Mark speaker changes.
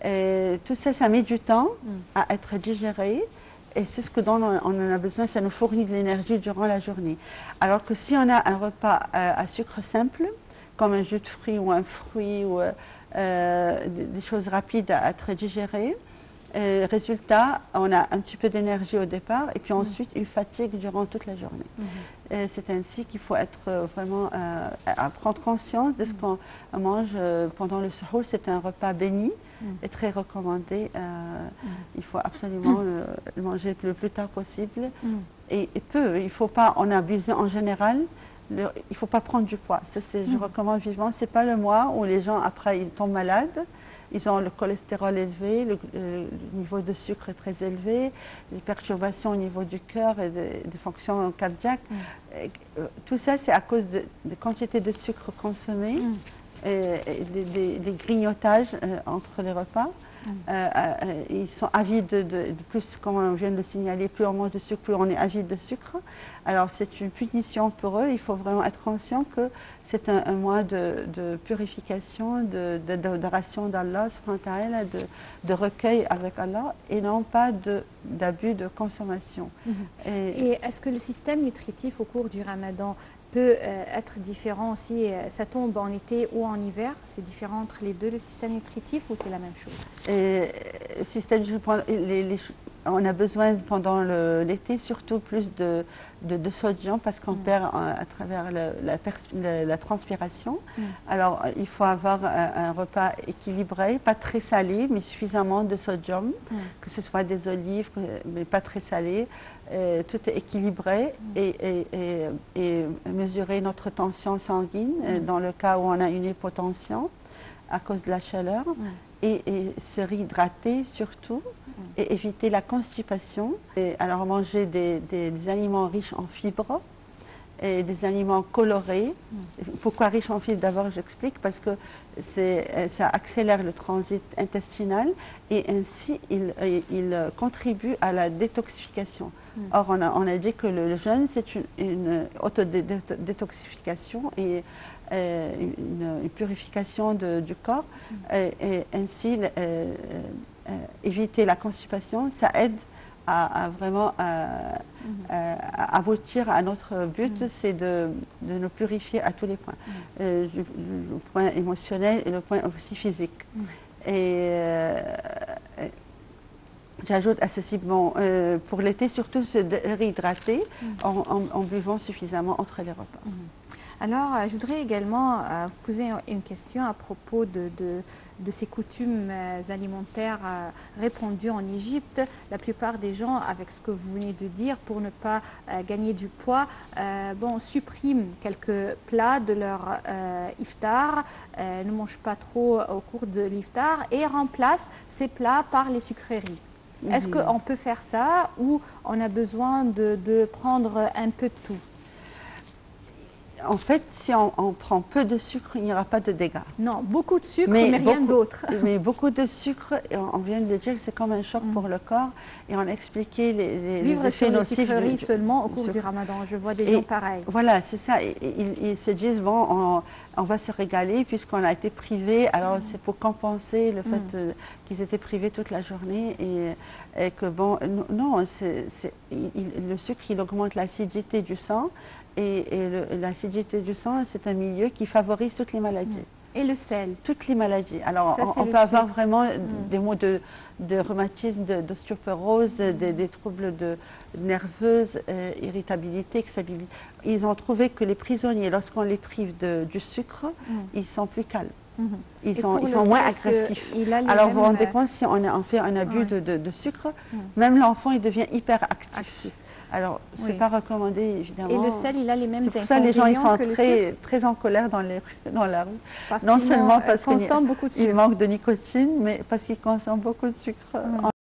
Speaker 1: Et tout ça, ça met du temps à être digéré. Et c'est ce que dont on en a besoin, ça nous fournit de l'énergie durant la journée. Alors que si on a un repas à sucre simple, comme un jus de fruits ou un fruit ou des choses rapides à être digérées, résultat, on a un petit peu d'énergie au départ et puis ensuite une fatigue durant toute la journée. C'est ainsi qu'il faut être vraiment à prendre conscience de ce qu'on mange pendant le suhour. C'est un repas béni et très recommandé. Il faut absolument le manger le plus tard possible et peu. Il faut pas en abuser en général. Il ne faut pas prendre du poids. Ça, je recommande vivement. Ce n'est pas le mois où les gens, après, ils tombent malades. Ils ont le cholestérol élevé, le niveau de sucre est très élevé, les perturbations au niveau du cœur et des fonctions cardiaques. Tout ça, c'est à cause de quantité de sucre consommé et des grignotages entre les repas. Ils sont avides de plus, comme on vient de le signaler, plus on mange de sucre, plus on est avide de sucre. Alors c'est une punition pour eux. Il faut vraiment être conscient que c'est un mois de purification, d'adoration d'Allah, de recueil avec Allah, et non pas d'abus de consommation.
Speaker 2: Et est-ce que le système nutritif au cours du Ramadan peut être différent aussi, ça tombe en été ou en hiver? C'est différent entre les deux, le système nutritif, ou c'est la même chose?
Speaker 1: Le système, on a besoin pendant l'été surtout plus de sodium parce qu'on perd à travers la transpiration. Alors il faut avoir un repas équilibré, pas très salé, mais suffisamment de sodium, que ce soit des olives, mais pas très salé. Tout est équilibré et mesurer notre tension sanguine dans le cas où on a une hypotension à cause de la chaleur et se réhydrater surtout et éviter la constipation. Et alors manger des aliments riches en fibres et des aliments colorés. Pourquoi riche en fibres? D'abord, j'explique, parce que ça accélère le transit intestinal et ainsi il contribue à la détoxification. Or, on a dit que le jeûne, c'est une autodétoxification et une purification du corps. Et ainsi, éviter la constipation, ça aide à vraiment aboutir à notre but, c'est de nous purifier à tous les points. Le point émotionnel et le point aussi physique. Et j'ajoute accessiblement pour l'été, surtout se réhydrater en buvant suffisamment entre les repas.
Speaker 2: Alors, je voudrais également vous poser une question à propos de ces coutumes alimentaires répandues en Égypte. La plupart des gens, avec ce que vous venez de dire, pour ne pas gagner du poids, suppriment quelques plats de leur iftar, ne mangent pas trop au cours de l'iftar et remplacent ces plats par les sucreries. Est-ce qu'on peut faire ça ou on a besoin de prendre un peu de tout?
Speaker 1: En fait, si on prend peu de sucre, il n'y aura pas de dégâts.
Speaker 2: Non, beaucoup de sucre, mais rien d'autre.
Speaker 1: Mais beaucoup de sucre, on vient de le dire, c'est comme un choc pour le corps. Et on a expliqué les effets nocifs.
Speaker 2: Vivre sur les sucreries seulement au cours du Ramadan, je vois des gens pareils.
Speaker 1: Voilà, c'est ça. Ils se disent, bon, on va se régaler puisqu'on a été privés. Alors c'est pour compenser le fait qu'ils étaient privés toute la journée. Et que bon, non, le sucre, il augmente l'acidité du sang. Et l'acidité du sang, c'est un milieu qui favorise toutes les maladies.
Speaker 2: Et le sel?
Speaker 1: Toutes les maladies. Alors, on peut avoir vraiment des maux de rhumatisme, d'ostéoporose, des troubles nerveuses, irritabilité, excitabilité. Ils ont trouvé que les prisonniers, lorsqu'on les prive du sucre, ils sont plus calmes. Ils sont moins agressifs. Alors, vous vous rendez compte, si on fait un abus de sucre, même l'enfant, il devient hyper actif. Alors, ce n'est pas recommandé, évidemment.
Speaker 2: Et le sel, il a les mêmes inconvénients.
Speaker 1: C'est pour ça les gens ils sont très en colère dans la rue.
Speaker 2: Parce
Speaker 1: non seulement parce
Speaker 2: qu'ils consomment beaucoup de sucre.
Speaker 1: Ils manquent de nicotine, mais parce qu'ils consomment beaucoup de sucre.